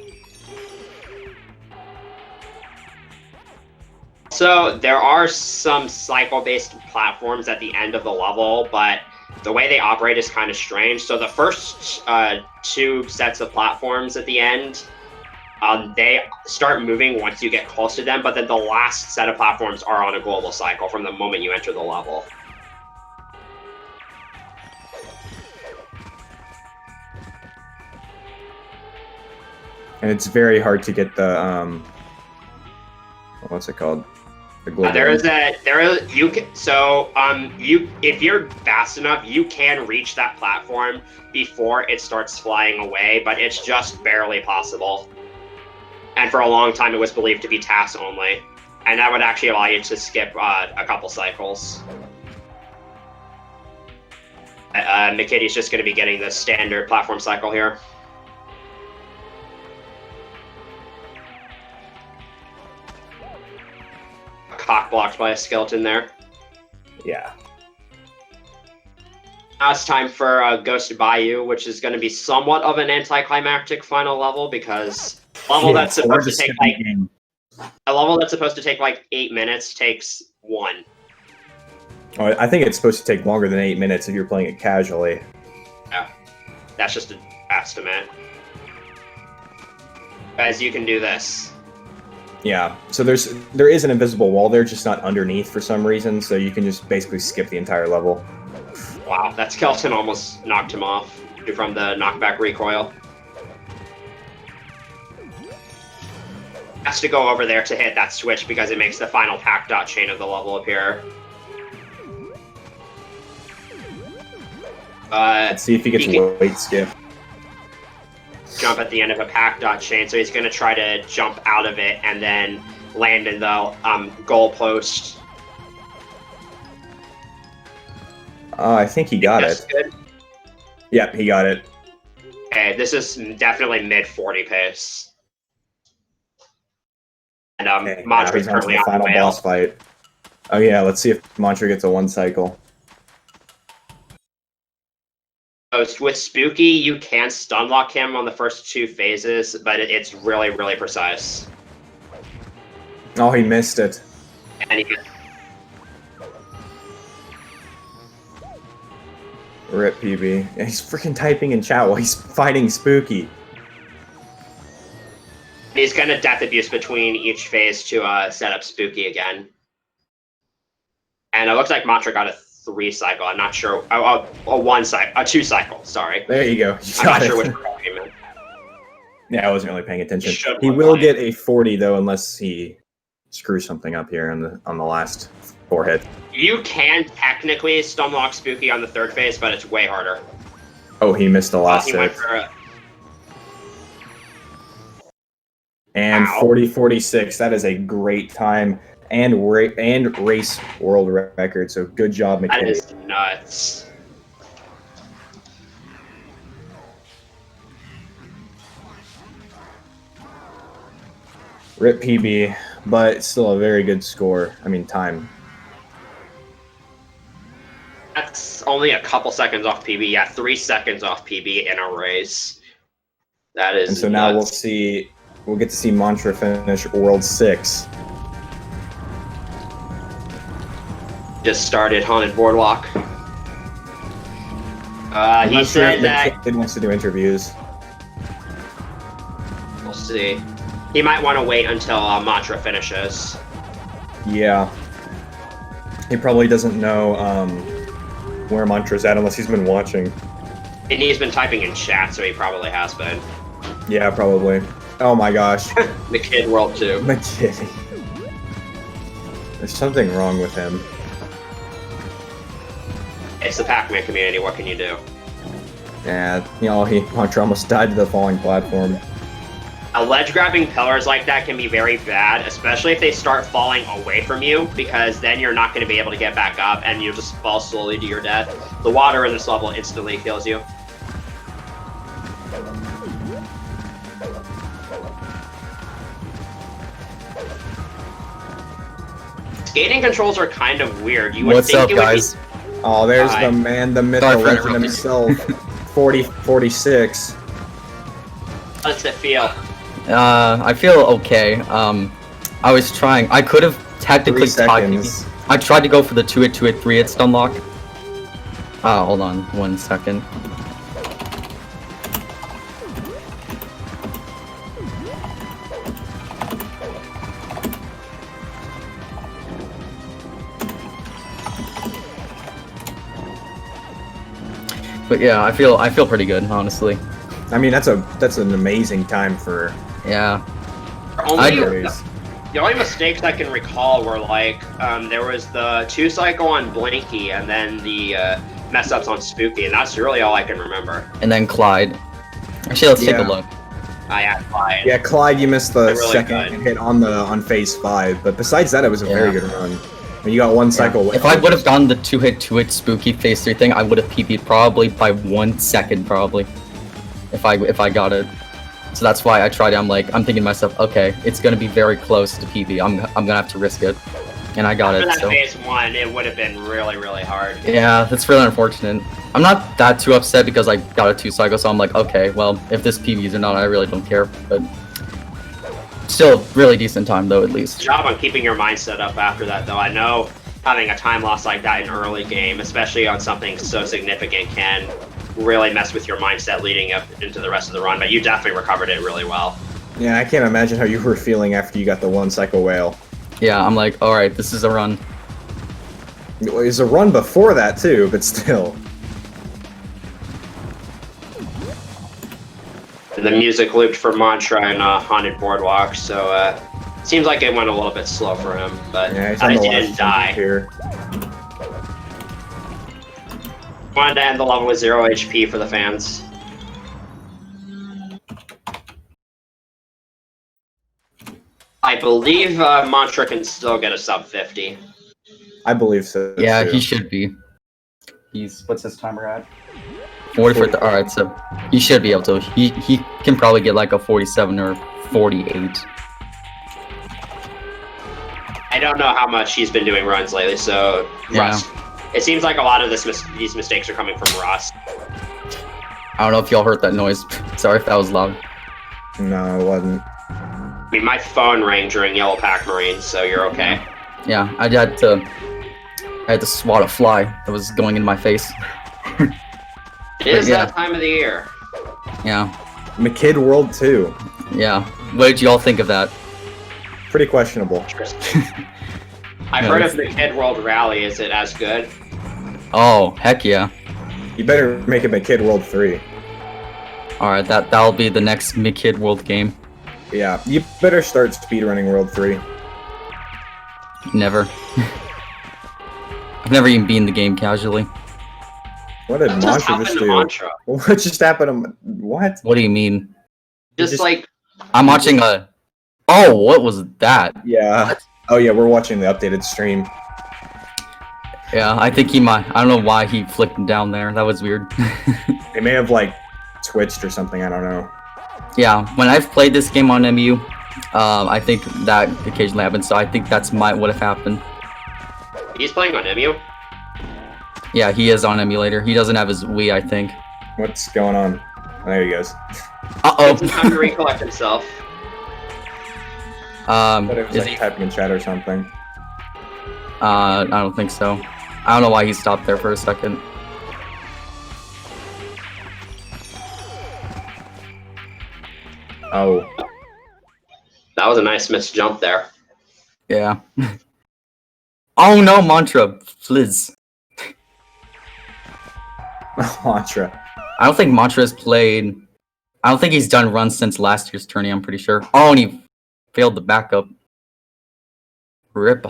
So there are some cycle-based platforms at the end of the level, but the way they operate is kind of strange. So the first 2 sets of platforms at the end, they start moving once you get close to them, but then the last set of platforms are on a global cycle from the moment you enter the level. And it's very hard to get the what's it called? The global. If you're fast enough, you can reach that platform before it starts flying away, but it's just barely possible. And for a long time, it was believed to be task only, and that would actually allow you to skip a couple cycles. McKiddy's just going to be getting the standard platform cycle here. Cock blocked by a skeleton there. Yeah. Now it's time for Ghost Bayou, which is going to be somewhat of an anticlimactic final level because a level that's supposed to take like 8 minutes takes 1. Oh, I think it's supposed to take longer than 8 minutes if you're playing it casually. Yeah, that's just an estimate. Guys, you can do this. Yeah, so there is an invisible wall there, just not underneath for some reason, so you can just basically skip the entire level. Wow, that skeleton almost knocked him off from the knockback recoil. Has to go over there to hit that switch because it makes the final pack dot chain of the level appear. Let's see if he gets weight skip. Jump at the end of a pack dot chain, so he's going to try to jump out of it and then land in the goal post. I think he got it. Good. Yep, he got it. Okay, this is definitely mid 40 pace. And Montra is currently on the final boss fight. Oh yeah, let's see if Montra gets a 1 cycle. With Spooky, you can stun lock him on the first 2 phases, but it's really, really precise. Oh, he missed it. And Rip PB. Yeah, he's freaking typing in chat while he's fighting Spooky. He's gonna death abuse between each phase to set up Spooky again. And it looks like Montra got a 3 cycle. I'm not sure. A 2 cycle. Sorry. There you go. I'm not sure which one he meant. Yeah, I wasn't really paying attention. He will get a 40 though, unless he screws something up here on the last 4 hits. You can technically stun lock Spooky on the 3rd phase, but it's way harder. Oh, he missed the last 6. And 40-46. That is a great time. And race world record, so good job, McKiddy. That is nuts. Rip PB, but still a very good score. I mean, time. That's only a couple seconds off PB. Yeah, 3 seconds off PB in a race. That is. And so now we'll get to see Montra finish World 6. Just started Haunted Boardwalk. He said that he wants to do interviews. We'll see. He might want to wait until Montra finishes. Yeah. He probably doesn't know where Montra's at unless he's been watching. And he's been typing in chat, so he probably has been. Yeah, probably. Oh my gosh. McKid World 2. McKiddy. There's something wrong with him. It's the Pac-Man community, what can you do? Yeah, Montra almost died to the falling platform. Ledge grabbing pillars like that can be very bad, especially if they start falling away from you, because then you're not going to be able to get back up and you just fall slowly to your death. The water in this level instantly kills you. Skating controls are kind of weird. You would What's think up, guys? Oh, there's the man, the myth, the legend himself. 40-46. How does it feel? I feel okay. I was trying. I could have technically I tried to go for the 2-hit 3-hit stun lock. Oh, hold on 1 second. But yeah, I feel pretty good, honestly. I mean, that's an amazing time for. Yeah. The only mistakes I can recall were like there was the 2-cycle on Blinky and then the mess ups on Spooky, and that's really all I can remember. And then Clyde. Actually, let's take a look. Yeah, Clyde. Yeah, Clyde, you missed the Really second good. hit on phase 5, but besides that, it was a very good run. When you got 1 cycle. Yeah. If I would have done the 2-hit Spooky phase 3 thing, I would have PB'd probably by 1 second, probably. If I got it. So that's why I tried it. I'm thinking to myself, okay, it's gonna be very close to PB. I'm gonna have to risk it. And I got After it, that so. phase 1, it would have been really, really hard. Yeah, that's really unfortunate. I'm not that too upset because I got a 2-cycle, so I'm like, okay, well, if this PBs or not, I really don't care. But still, really decent time, though, at least. Good job on keeping your mindset up after that, though. I know having a time loss like that in early game, especially on something so significant, can really mess with your mindset leading up into the rest of the run, but you definitely recovered it really well. Yeah, I can't imagine how you were feeling after you got the 1-cycle whale. Yeah, I'm like, alright, this is a run. It was a run before that, too, but still. And the music looped for Montra and Haunted Boardwalk, so seems like it went a little bit slow for him, but Yeah, he's at on the least he last didn't die. here. Wanted to end the level with 0 HP for the fans. I believe Montra can still get a sub 50. I believe so. Yeah, too. he should be. What's his timer at? 44. Alright, so he should be able to. He can probably get like a 47 or 48. I don't know how much he's been doing runs lately, so Russ. It seems like a lot of these mistakes are coming from Russ. I don't know if y'all heard that noise. Sorry if that was loud. No, it wasn't. I mean, my phone rang during Yellow Pack Marine, so you're okay. Yeah, I had to swat a fly that was going in my face. It is yeah. that time of the year. Yeah, McKid World 2. yeah. What did y'all think of that? Pretty questionable. Interesting. I've heard of the Kid World Rally. Is it as good? Oh, heck yeah. You better make it McKid World 3. Alright, that'll be the next McKid World game. Yeah, you better start speedrunning World 3. Never. I've never even been in the game casually. What did What just Montra happened just to do? Montra? What just happened to what? What do you mean? Just like I'm watching a... Oh, what was that? Yeah. What? Oh yeah, we're watching the updated stream. Yeah, I think he might... I don't know why he flicked down there. That was weird. They may have like twitched or something, I don't know. Yeah, when I've played this game on MU, I think that occasionally happens, so I think that's what have happened. he's playing on MU. Yeah, he is on emulator. He doesn't have his Wii, I think. What's going on? There he goes. It's time to Uh-oh. recollect himself. But it was Is like he... typing in chat or something. I don't think so. I don't know why he stopped there for a second. Oh. That was a nice missed jump there. Yeah. Oh no, Montra. Fliz. Mantra. I don't think Montra has played... I don't think he's done runs since last year's tourney, I'm pretty sure. Oh, and he failed the backup. Rip.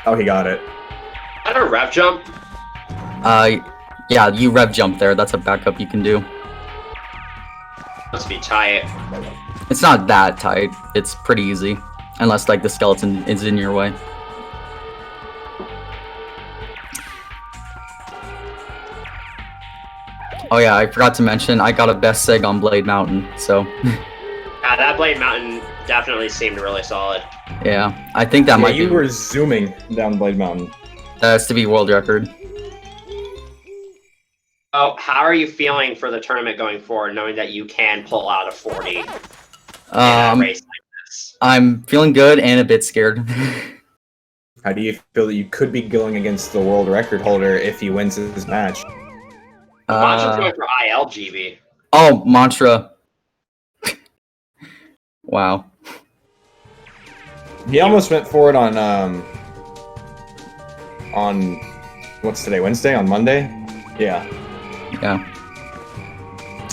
Oh, he got it. Is that a rev jump? Yeah, you rev jump there. That's a backup you can do. Must be tight. It's not that tight. It's pretty easy. Unless, like, the skeleton is in your way. Oh yeah, I forgot to mention, I got a best seg on Blade Mountain, so... Yeah, that Blade Mountain definitely seemed really solid. Yeah, I think that might be... You were zooming down Blade Mountain. That has to be world record. Oh, how are you feeling for the tournament going forward, knowing that you can pull out a 40 in a race like this? I'm feeling good and a bit scared. How do you feel that you could be going against the world record holder if he wins his match? Montra's going for ILGB. Oh, Montra. Wow. He almost went for it on what's today? Wednesday? On Monday? Yeah. Yeah.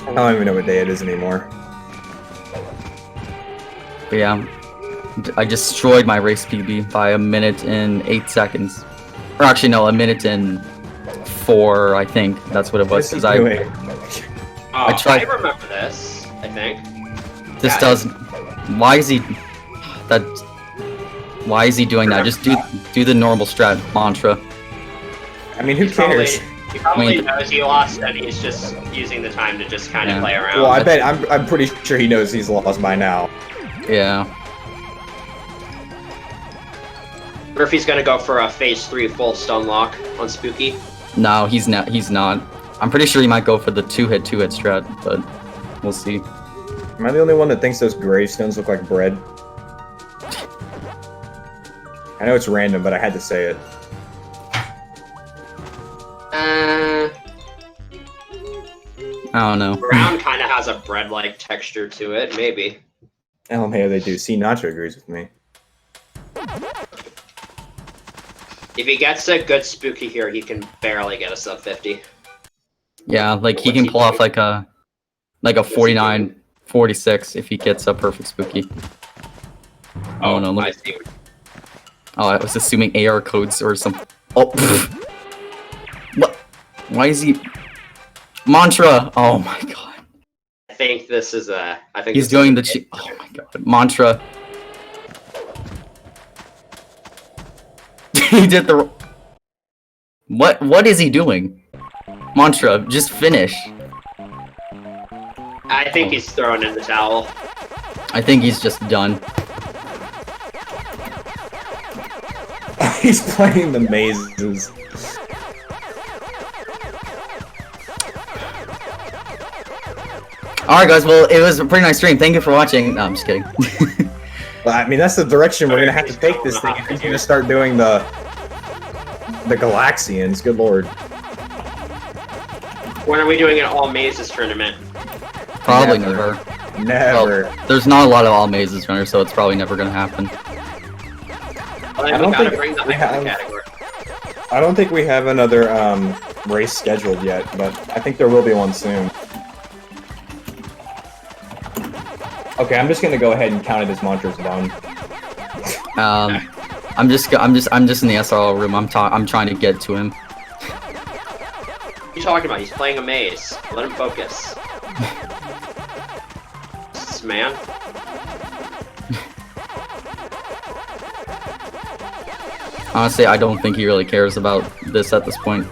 I don't even know what day it is anymore. But yeah. I destroyed my race PB by 1 minute and 8 seconds. Or actually, no, 1 minute and 4, I think. That's what it was. Because I tried. I remember this, I think. This doesn't. Why is he. That. Why is he doing that? Just do the normal strat mantra. I mean, who cares? He probably knows he lost, and he's just using the time to just kind of play around. Well, I bet I'm pretty sure he knows he's lost by now. Yeah. Or if he's gonna go for a phase 3 full stun lock on Spooky. No, he's not. He's not. I'm pretty sure he might go for the two-hit strat, but we'll see. Am I the only one that thinks those gravestones look like bread? I know it's random, but I had to say it. I don't know. Brown kind of has a bread-like texture to it, maybe. LMAO, they do. See, Nacho agrees with me. If he gets a good Spooky here, he can barely get a sub 50. Yeah, like he can pull off like a 49, 46 if he gets a perfect Spooky. Oh no! Look. I see. Oh, I was assuming AR codes or something. Oh, pfft. What? Why is he? Montra! Oh my god! I think this is a. I think he's doing the. Oh my god! Montra. He did the. What is he doing? Montra, just finish. I think he's throwing in the towel. I think he's just done. He's playing the mazes. Alright guys, well, it was a pretty nice stream. Thank you for watching. No, I'm just kidding. Well, I mean, that's the direction we're going to have to take this thing if he's going to start doing the Galaxians. Good lord. When are we doing an all mazes tournament? Probably never. Never. Well, there's not a lot of all mazes runners, so it's probably never going to happen. Well, I don't think I don't think we have another race scheduled yet, but I think there will be one soon. Okay, I'm just gonna go ahead and count it as Montra's done. I'm just in the SRL room. I'm trying to get to him. What are you talking about? He's playing a maze. Let him focus. This man. Honestly, I don't think he really cares about this at this point.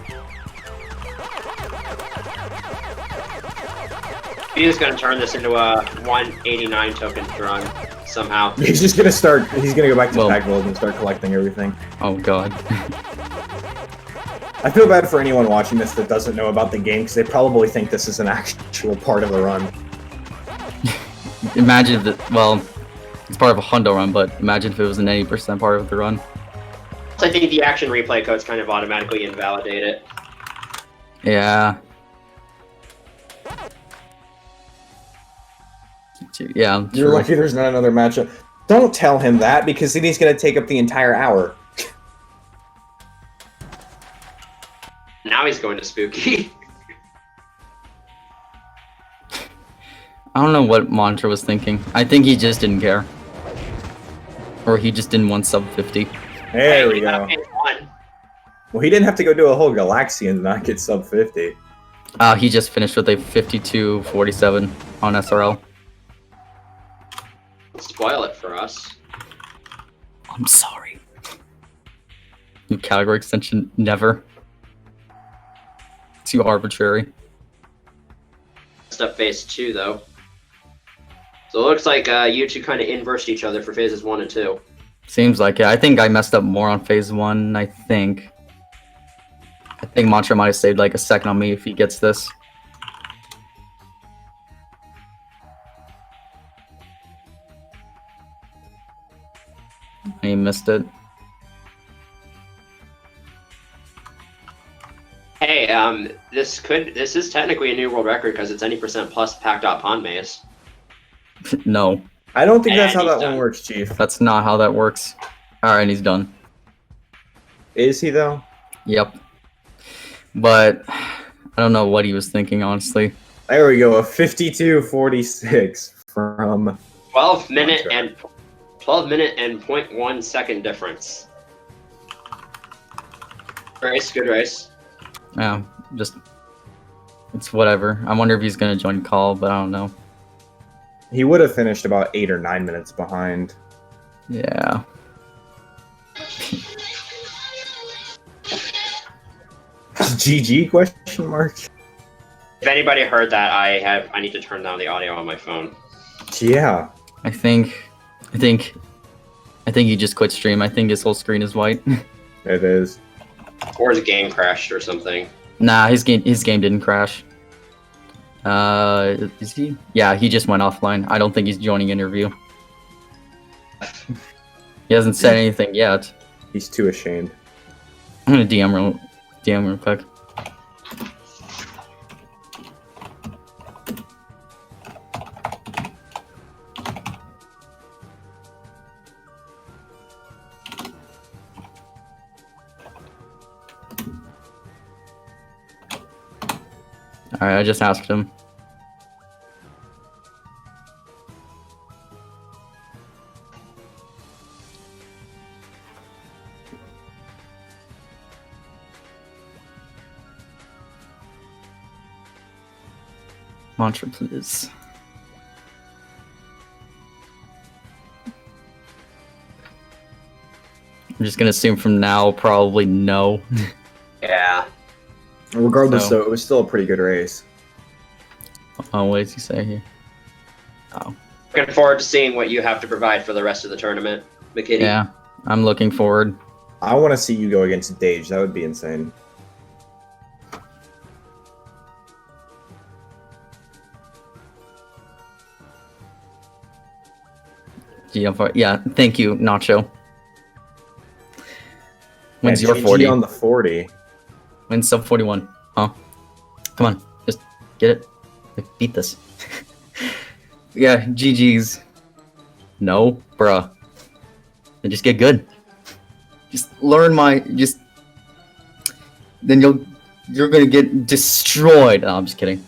He's gonna turn this into a 189 token run somehow. He's just gonna start. He's gonna go back to Pac-Man and start collecting everything. Oh god. I feel bad for anyone watching this that doesn't know about the game because they probably think this is an actual part of the run. Imagine that. Well, it's part of a hundo run, but imagine if it was an 80% part of the run. I think the action replay codes kind of automatically invalidate it. Yeah. Yeah. You're lucky there's not another matchup. Don't tell him that because then he's gonna take up the entire hour. Now he's going to Spooky. I don't know what Montra was thinking. I think he just didn't care. Or he just didn't want sub 50. There we go. Well, he didn't have to go do a whole Galaxian to not get sub 50. He just finished with a 52-47 on SRL. Spoil it for us. I'm sorry. New category extension, never. Too arbitrary. Stuff phase 2 though. So it looks like you two kind of inversed each other for phases 1 and 2. Seems like it. I think I messed up more on phase 1, I think. I think Montra might have saved like a second on me if he gets this. He missed it. Hey, this is technically a new world record because it's any percent plus pack.pond maze. No, I don't think that's And how he's that one done. works, Chief. that's not how that works. Alright, he's done. Is he though? Yep. But I don't know what he was thinking, honestly. There we go, a 52:46 from 12 minute Montra. and 0.1 second difference. Race, good race. Yeah, just it's whatever. I wonder if he's gonna join call, but I don't know. He would have finished about 8 or 9 minutes behind. Yeah. GG question mark? If anybody heard that, I need to turn down the audio on my phone. Yeah. I think he just quit stream. I think his whole screen is white. It is. Or his game crashed or something. Nah, his game didn't crash. Is he? Yeah, he just went offline. I don't think he's joining interview. He hasn't said anything yet. He's too ashamed. I'm gonna DM real quick. Alright, I just asked him. Montra, please. I'm just gonna assume from now, probably no. Yeah. Regardless, So- though, it was still a pretty good race. Oh, what does he say here? Oh, Looking forward to seeing what you have to provide for the rest of the tournament, McKiddy. yeah. I'm looking forward. I want to see you go against Dage. That would be insane. Yeah, thank you, Nacho. When's Yeah, your GG 40? on the 40. When's sub 41? Huh? Come on, just get it. Beat this. Yeah, GG's. No, bruh. Then just get good. Just learn then you're gonna get destroyed. Oh, I'm just kidding.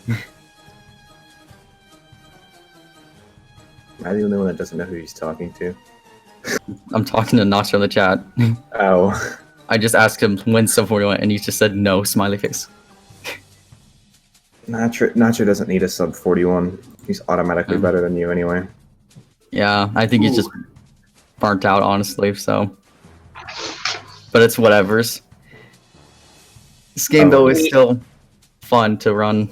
I'm the only one that doesn't know who he's talking to. I'm talking to Nacho in the chat. Oh. I just asked him when's sub 41 and he just said no, smiley face. Nacho doesn't need a sub 41. He's automatically better than you anyway. Yeah, I think he's just burnt out, honestly, so. But it's whatevers. This game, though, is still fun to run.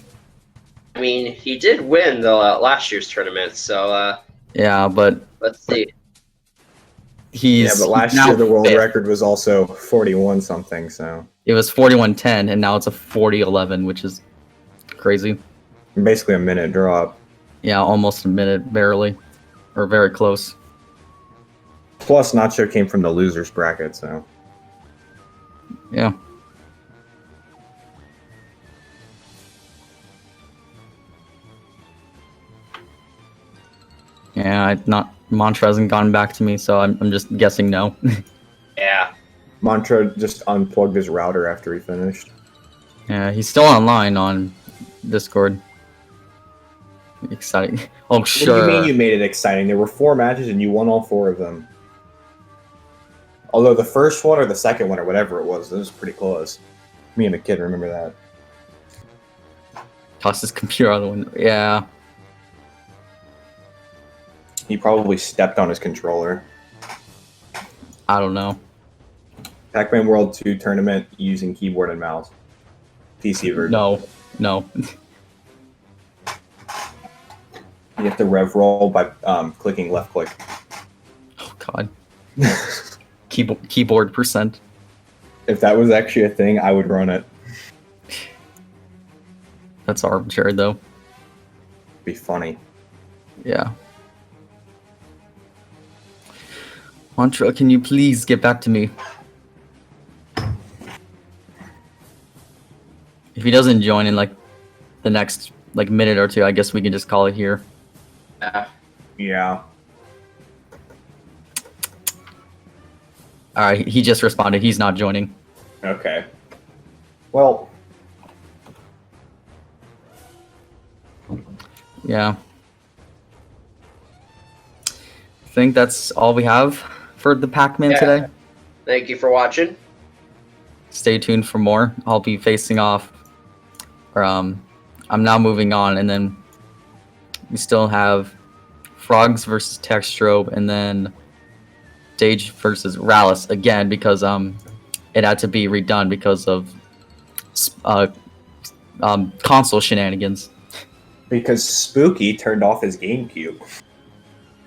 I mean, he did win the last year's tournament, so Yeah, but let's see. he's. Yeah, but last now year the world fifth. record was also 41 something, so. It was 41:10, and now it's a 40:11, which is crazy. Basically a minute drop. Yeah, almost a minute, barely. Or very close. Plus, Nacho came from the losers bracket, so. Yeah. Yeah, Montra hasn't gotten back to me, so I'm just guessing no. Yeah. Montra just unplugged his router after he finished. Yeah, he's still online on Discord. Exciting. Oh, sure. What do you mean you made it exciting? There were 4 matches and you won all 4 of them. Although the first one or the second one or whatever it was pretty close. Me and McKiddy remember that. Tossed his computer out the window. Yeah. He probably stepped on his controller. I don't know. Pac-Man World 2 tournament using keyboard and mouse. PC version. No. You have to rev roll by clicking left click. Oh, God. Keyboard percent. If that was actually a thing, I would run it. That's arbitrary, though. It'd be funny. Yeah. Montra, can you please get back to me? If he doesn't join in like the next like minute or two, I guess we can just call it here. Yeah. All right, he just responded. He's not joining. Okay. Well. Yeah. I think that's all we have for the Pac-Man today. Thank you for watching. Stay tuned for more. I'll be facing off, or I'm now moving on, and then we still have Frogs versus Texstrobe, and then Stage versus Rallis again because it had to be redone because of console shenanigans. Because Spooky turned off his GameCube.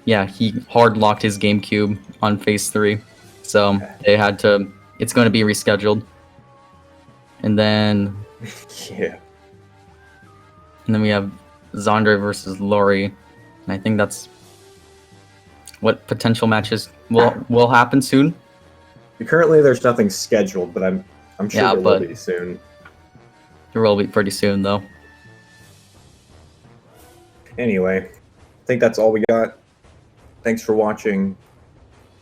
Yeah, he hard locked his GameCube on phase 3, so they had to. It's going to be rescheduled, and then yeah, and then we have Zandre versus Lori, and I think that's what potential matches will happen soon. Currently, there's nothing scheduled, but I'm sure there will be soon. There will be pretty soon, though. Anyway, I think that's all we got. Thanks for watching.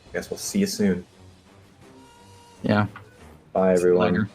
I guess we'll see you soon. Yeah. Bye, everyone.